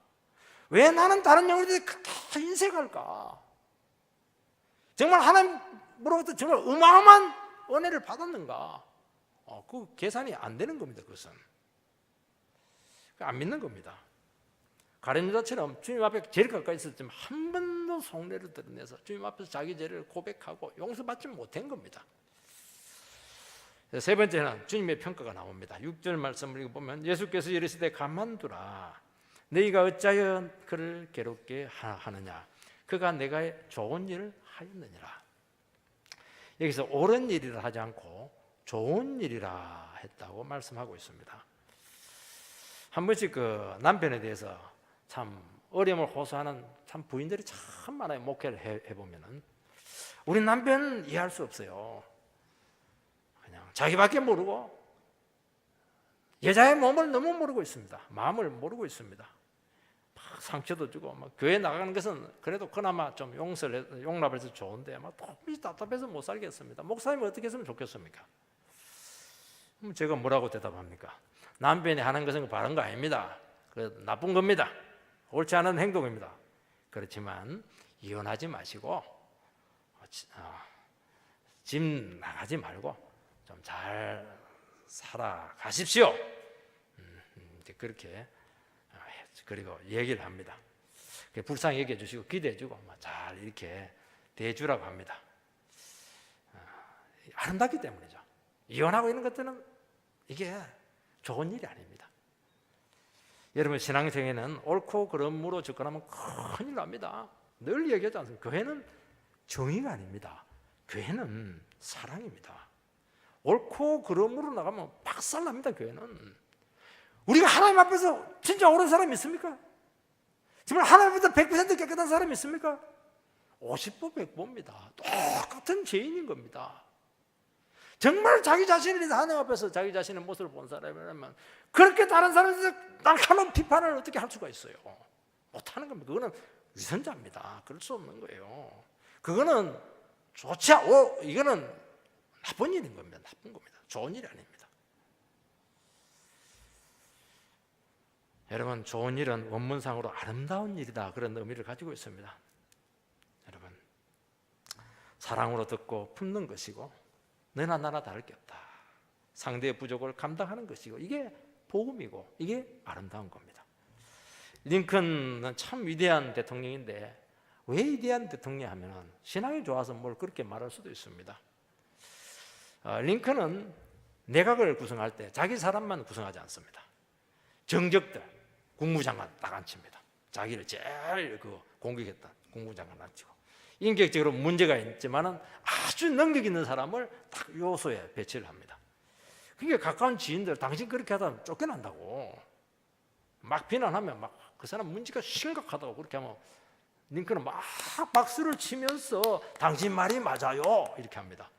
S1: 왜 나는 다른 영혼들이 그렇게 인색할까? 정말 하나님으로부터 정말 어마어마한 은혜를 받았는가? 그 계산이 안 되는 겁니다. 그것은 안 믿는 겁니다. 가룟 유다처럼 주님 앞에 제일 가까이 있었지만 한 번도 속내를 드러내서 주님 앞에서 자기 죄를 고백하고 용서받지 못한 겁니다. 세 번째는 주님의 평가가 나옵니다. 6절 말씀을 읽어보면 예수께서 이르시되 가만두라. 너희가 어찌하여 그를 괴롭게 하느냐. 그가 내가 좋은 일을 하였느니라. 여기서 옳은 일이라 하지 않고 좋은 일이라 했다고 말씀하고 있습니다. 한 번씩 그 남편에 대해서 참 어려움을 호소하는 참 부인들이 참 많아요. 목회를 해보면은 우리 남편 이해할 수 없어요. 그냥 자기밖에 모르고 여자의 몸을 너무 모르고 있습니다. 마음을 모르고 있습니다. 막 상처도 주고 막 교회 나가는 것은 그래도 그나마 좀 용납을 해서 좋은데 막 너무 답답해서 못 살겠습니다. 목사님은 어떻게 했으면 좋겠습니까? 그럼 제가 뭐라고 대답합니까? 남편이 하는 것은 바른 거 아닙니다. 나쁜 겁니다. 옳지 않은 행동입니다. 그렇지만 이혼하지 마시고 집 나가지 말고 좀 잘 살아가십시오. 그렇게 그리고 얘기를 합니다. 불쌍히 얘기해 주시고 기대해 주고 잘 이렇게 대해주라고 합니다. 아름답기 때문이죠. 이혼하고 있는 것들은 이게 좋은 일이 아닙니다. 여러분, 신앙생에는 옳고 그름으로 접근하면 큰일 납니다. 늘 얘기하지 않습니까? 교회는 정의가 아닙니다. 교회는 사랑입니다. 옳고 그름으로 나가면 박살납니다. 교회는. 우리가 하나님 앞에서 진짜 옳은 사람이 있습니까? 정말 하나님 앞에서 100% 깨끗한 사람이 있습니까? 50보 100보입니다. 똑같은 죄인인 겁니다. 정말 자기 자신에 대해서 하나님 앞에서 자기 자신의 모습을 본 사람이라면 그렇게 다른 사람에 대해서 날카로운 비판을 어떻게 할 수가 있어요? 못하는 겁니다. 그거는 위선자입니다. 그럴 수 없는 거예요. 그거는 이거는 나쁜 일인 겁니다. 나쁜 겁니다. 좋은 일이 아닙니다. 여러분, 좋은 일은 원문상으로 아름다운 일이다, 그런 의미를 가지고 있습니다. 여러분, 사랑으로 듣고 품는 것이고 너나 나나 다를 게 없다. 상대의 부족을 감당하는 것이고 이게 복음이고 이게 아름다운 겁니다. 링컨은 참 위대한 대통령인데 왜 위대한 대통령 하면 신앙이 좋아서 뭘 그렇게 말할 수도 있습니다. 링컨은 내각을 구성할 때 자기 사람만 구성하지 않습니다. 정적들, 국무장관 딱 앉힙니다. 자기를 제일 공격했던 국무장관 앉히고, 인격적으로 문제가 있지만은 아주 능력 있는 사람을 딱 요소에 배치를 합니다. 그러니까 가까운 지인들, 당신 그렇게 하다 쫓겨난다고 막 비난하면 막 그 사람 문제가 심각하다고 그렇게 하면 링컨은 막 박수를 치면서 당신 말이 맞아요 이렇게 합니다.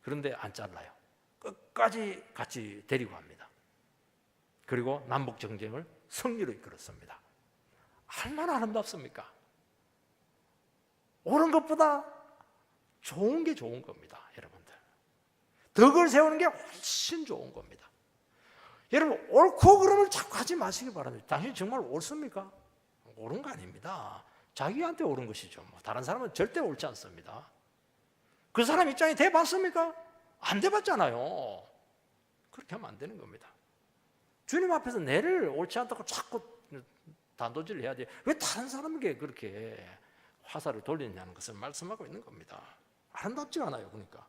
S1: 그런데 안 잘라요. 끝까지 같이 데리고 갑니다. 그리고 남북 정쟁을 승리로 이끌었습니다. 얼마나 아름답습니까? 옳은 것보다 좋은 게 좋은 겁니다, 여러분들. 덕을 세우는 게 훨씬 좋은 겁니다. 여러분, 옳고 그름을 자꾸 하지 마시기 바랍니다. 당신이 정말 옳습니까? 옳은 거 아닙니다. 자기한테 옳은 것이죠. 다른 사람은 절대 옳지 않습니다. 그 사람 입장에 대봤습니까? 안 대봤잖아요. 그렇게 하면 안 되는 겁니다. 주님 앞에서 내를 옳지 않다고 자꾸 단도질을 해야 돼. 왜 다른 사람에게 그렇게 화살을 돌리냐는 것을 말씀하고 있는 겁니다. 아름답지가 않아요. 그러니까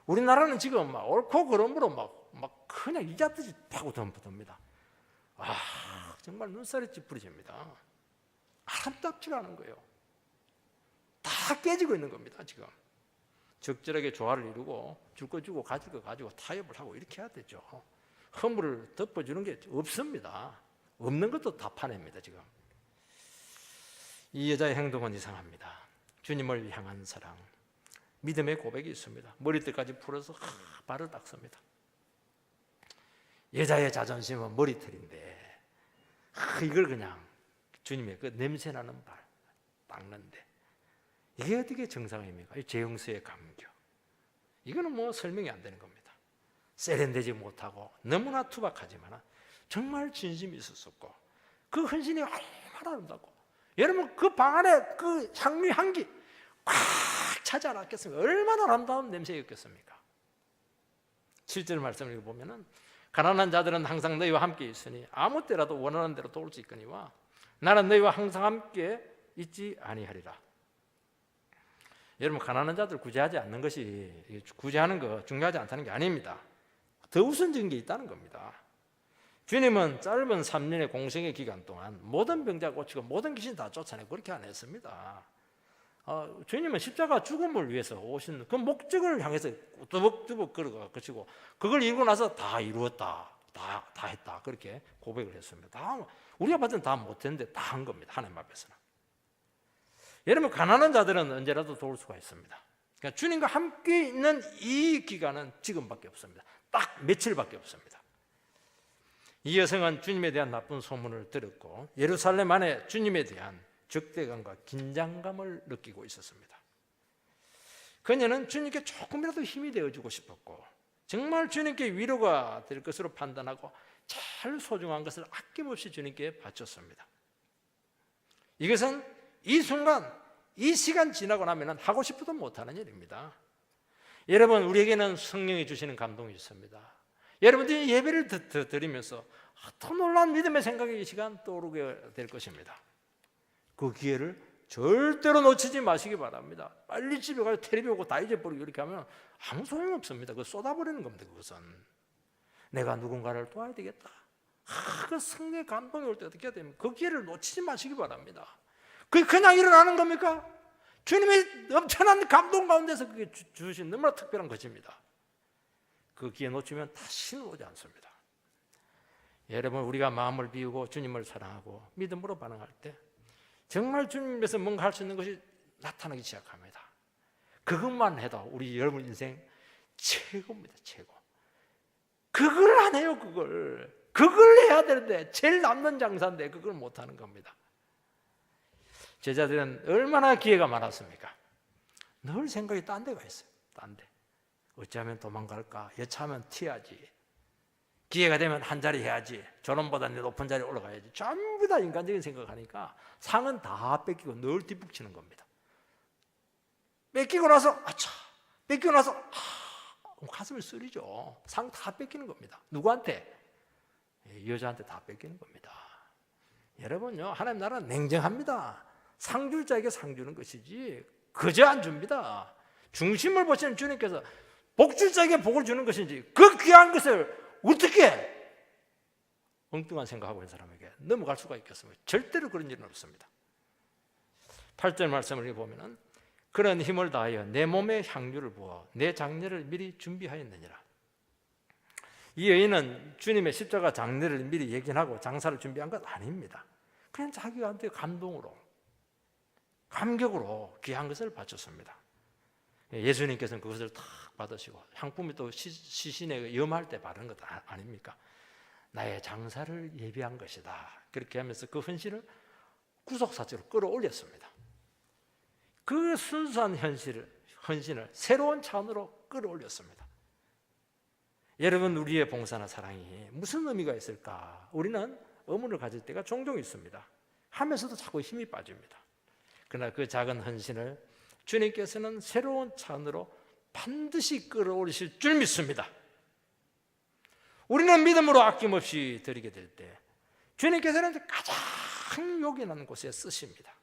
S1: 우리나라는 지금 막 옳고 그름으로 막 그냥 이자듯이 파고듭니다. 정말 눈살이 찌푸려집니다. 아름답지가 않은 거예요. 다 깨지고 있는 겁니다. 지금 적절하게 조화를 이루고 줄 거 주고 가질 거 가지고 타협을 하고 이렇게 해야 되죠. 허물을 덮어주는 게 없습니다. 없는 것도 다 파냅니다. 지금 이 여자의 행동은 이상합니다. 주님을 향한 사랑, 믿음의 고백이 있습니다. 머리털까지 풀어서 발을 닦습니다. 여자의 자존심은 머리털인데 이걸 그냥 주님의 그 냄새나는 발 닦는데 이게 어떻게 정상입니까? 이 제형수의 감격, 이거는 뭐 설명이 안 되는 겁니다. 세련되지 못하고 너무나 투박하지만 정말 진심이 있었고 그 헌신이 얼마나 아름답고, 여러분 그 방 안에 그 향미 향기 꽉 차지 않았겠습니까? 얼마나 아름다운 냄새였겠습니까? 7절 말씀을 읽어보면 가난한 자들은 항상 너희와 함께 있으니 아무 때라도 원하는 대로 도울 수 있거니와 나는 너희와 항상 함께 있지 아니하리라. 여러분, 가난한 자들 구제하지 않는 것이, 구제하는 거 중요하지 않다는 게 아닙니다. 더 우선적인 게 있다는 겁니다. 주님은 짧은 3년의 공생의 기간 동안 모든 병자 고치고 모든 귀신 다 쫓아내고 그렇게 안 했습니다. 주님은 십자가 죽음을 위해서 오신 그 목적을 향해서 두벅두벅 걸어가시고 그걸 이루고 나서 다 이루었다, 다 했다, 그렇게 고백을 했습니다. 다 우리가 봤을 때 다 못했는데 다 한 겁니다. 하나님 앞에서는. 여러분, 가난한 자들은 언제라도 도울 수가 있습니다. 그러니까 주님과 함께 있는 이 기간은 지금밖에 없습니다. 딱 며칠밖에 없습니다. 이 여성은 주님에 대한 나쁜 소문을 들었고 예루살렘 안에 주님에 대한 적대감과 긴장감을 느끼고 있었습니다. 그녀는 주님께 조금이라도 힘이 되어주고 싶었고 정말 주님께 위로가 될 것으로 판단하고 제일 소중한 것을 아낌없이 주님께 바쳤습니다. 이것은 이 순간, 이 시간 지나고 나면 하고 싶어도 못하는 일입니다. 여러분, 우리에게는 성령이 주시는 감동이 있습니다. 여러분들이 예배를 드리면서 더 놀라운 믿음의 생각이 이 시간 떠오르게 될 것입니다. 그 기회를 절대로 놓치지 마시기 바랍니다. 빨리 집에 가서 텔레비 보고 다 잊어버리고 이렇게 하면 아무 소용없습니다. 그거 쏟아버리는 겁니다. 그것은 내가 누군가를 도와야 되겠다, 그 성령의 감동이 올 때 어떻게 해야 됩니까? 그 기회를 놓치지 마시기 바랍니다. 그게 그냥 일어나는 겁니까? 주님의 엄청난 감동 가운데서 그게 주신 너무나 특별한 것입니다. 그 기회 놓치면 다시는 오지 않습니다. 여러분, 우리가 마음을 비우고 주님을 사랑하고 믿음으로 반응할 때 정말 주님께서 뭔가 할 수 있는 것이 나타나기 시작합니다. 그것만 해도 우리 여러분 인생 최고입니다. 최고. 그걸 안 해요. 그걸 해야 되는데 제일 남는 장사인데 그걸 못하는 겁니다. 제자들은 얼마나 기회가 많았습니까? 늘 생각이 딴 데가 있어요. 딴 데. 어찌하면 도망갈까? 여차하면 튀어야지. 기회가 되면 한 자리 해야지. 저놈보다 높은 자리에 올라가야지. 전부 다 인간적인 생각하니까 상은 다 뺏기고 늘 뒷북치는 겁니다. 뺏기고 나서 뺏기고 나서 가슴을 쓰리죠. 상 다 뺏기는 겁니다. 누구한테? 여자한테 다 뺏기는 겁니다. 여러분요, 하나님 나라는 냉정합니다. 상 줄 자에게 상 주는 것이지 그저 안 줍니다. 중심을 보시는 주님께서 복줄자에게 복을 주는 것인지 그 귀한 것을 어떻게 엉뚱한 생각하고 있는 사람에게 넘어갈 수가 있겠습니까? 절대로 그런 일은 없습니다. 8절 말씀을 보면은 그런 힘을 다하여 내 몸에 향유를 부어 내 장례를 미리 준비하였느니라. 이 여인은 주님의 십자가 장례를 미리 예견하고 장사를 준비한 것 아닙니다. 그냥 자기가 감동으로 감격으로 귀한 것을 바쳤습니다. 예수님께서는 그것을 탁 받으시고 향품이 또 시신에 염할 때 바른 것 아닙니까? 나의 장사를 예비한 것이다. 그렇게 하면서 그 헌신을 구속사체로 끌어올렸습니다. 그 순수한 헌신을 새로운 차원으로 끌어올렸습니다. 여러분, 우리의 봉사나 사랑이 무슨 의미가 있을까? 우리는 의문을 가질 때가 종종 있습니다. 하면서도 자꾸 힘이 빠집니다. 그러나 그 작은 헌신을 주님께서는 새로운 차원으로 반드시 끌어올리실 줄 믿습니다. 우리는 믿음으로 아낌없이 드리게 될 때 주님께서는 가장 요긴한 곳에 쓰십니다.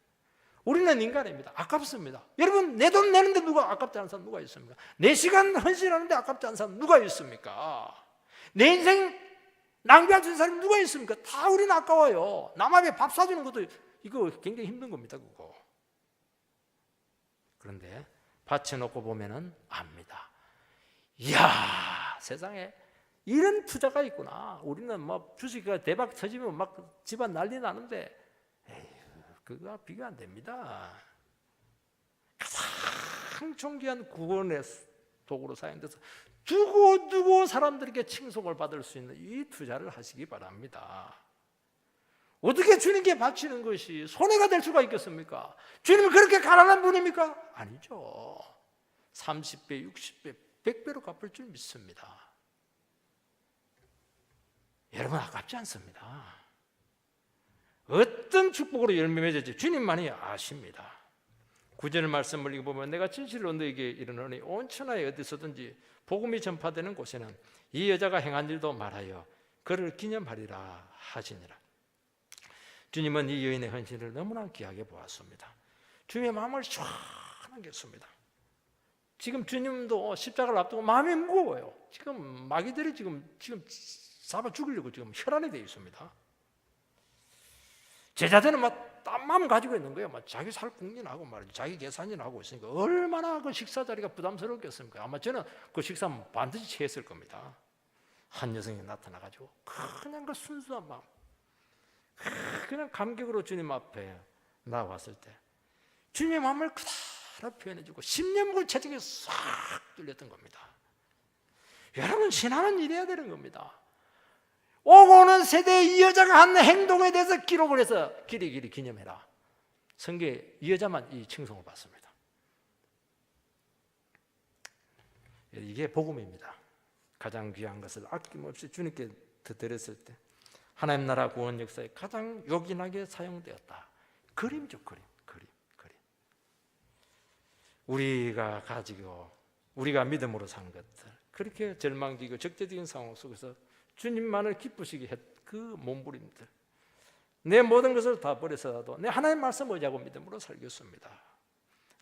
S1: 우리는 인간입니다. 아깝습니다. 여러분, 내 돈 내는데 누가 아깝지 않은 사람 누가 있습니까? 내 시간 헌신하는데 아깝지 않은 사람 누가 있습니까? 내 인생 낭비할 수 있는 사람이 누가 있습니까? 다 우리는 아까워요. 남 앞에 밥 사주는 것도 이거 굉장히 힘든 겁니다. 그거. 그런데 바쳐놓고 보면은 압니다. 이야, 세상에 이런 투자가 있구나. 우리는 뭐 주식이 대박 터지면 막 집안 난리 나는데 그거와 비교 안 됩니다. 가장 존귀한 구원의 도구로 사용돼서 두고 사람들에게 칭송을 받을 수 있는 이 투자를 하시기 바랍니다. 어떻게 주님께 바치는 것이 손해가 될 수가 있겠습니까? 주님은 그렇게 가난한 분입니까? 아니죠. 30배, 60배, 100배로 갚을 줄 믿습니다. 여러분, 아깝지 않습니다. 어떤 축복으로 열매 맺을지 주님만이 아십니다. 9절 말씀을 읽어보면 내가 진실로 너에게 이르노니 온 천하에 어디서든지 복음이 전파되는 곳에는 이 여자가 행한 일도 말하여 그를 기념하리라 하시니라. 주님은 이 여인의 헌신을 너무나 귀하게 보았습니다. 주님의 마음을 시원하게 했습니다. 지금 주님도 십자가를 앞두고 마음이 무거워요. 지금 마귀들이 지금 잡아 죽이려고 지금 혈안이 되어 있습니다. 제자들은 막 땀만 가지고 있는 거예요. 막 자기 살 궁리하고 말이죠. 자기 계산이나 하고 있으니까 얼마나 그 식사 자리가 부담스럽겠습니까? 아마 저는 그 식사는 반드시 취했을 겁니다. 한 여성이 나타나가지고 그냥 그 순수한 마음, 그냥 감격으로 주님 앞에 나왔을 때 주님의 마음을 그대로 표현해주고 10년 묵은 체증이 싹 뚫렸던 겁니다. 여러분, 신앙은 이래야 되는 겁니다. 오고 오는 세대에 이 여자가 한 행동에 대해서 기록을 해서 길이 기념해라. 성경에 이 여자만 이 칭송을 받습니다. 이게 복음입니다. 가장 귀한 것을 아낌없이 주님께 드렸을 때 하나님 나라 구원 역사에 가장 요긴하게 사용되었다. 그림이죠. 그림. 우리가 가지고 우리가 믿음으로 산 것들, 그렇게 절망적이고 적대적인 상황 속에서 주님만을 기쁘시게 했 그 몸부림들, 내 모든 것을 다 버려서라도 내 하나님 말씀 의지하고 믿음으로 살겠습니다.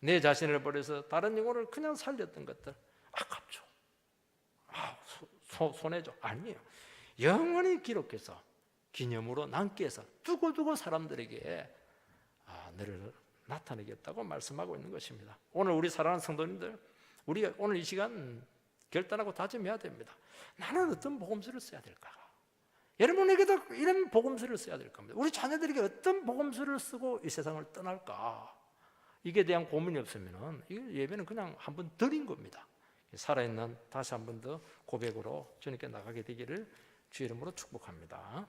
S1: 내 자신을 버려서 다른 영혼을 그냥 살렸던 것들 아깝죠. 손해죠. 아니에요. 영원히 기록해서 기념으로 남게 해서 두고 사람들에게 너를 나타내겠다고 말씀하고 있는 것입니다. 오늘 우리 사랑하는 성도님들, 우리가 오늘 이 시간 결단하고 다짐해야 됩니다. 나는 어떤 복음서를 써야 될까? 여러분에게도 이런 복음서를 써야 될 겁니다. 우리 자녀들에게 어떤 복음서를 쓰고 이 세상을 떠날까? 이게 대한 고민이 없으면 이 예배는 그냥 한번 드린 겁니다. 살아있는 다시 한 번 더 고백으로 주님께 나가게 되기를 주 이름으로 축복합니다.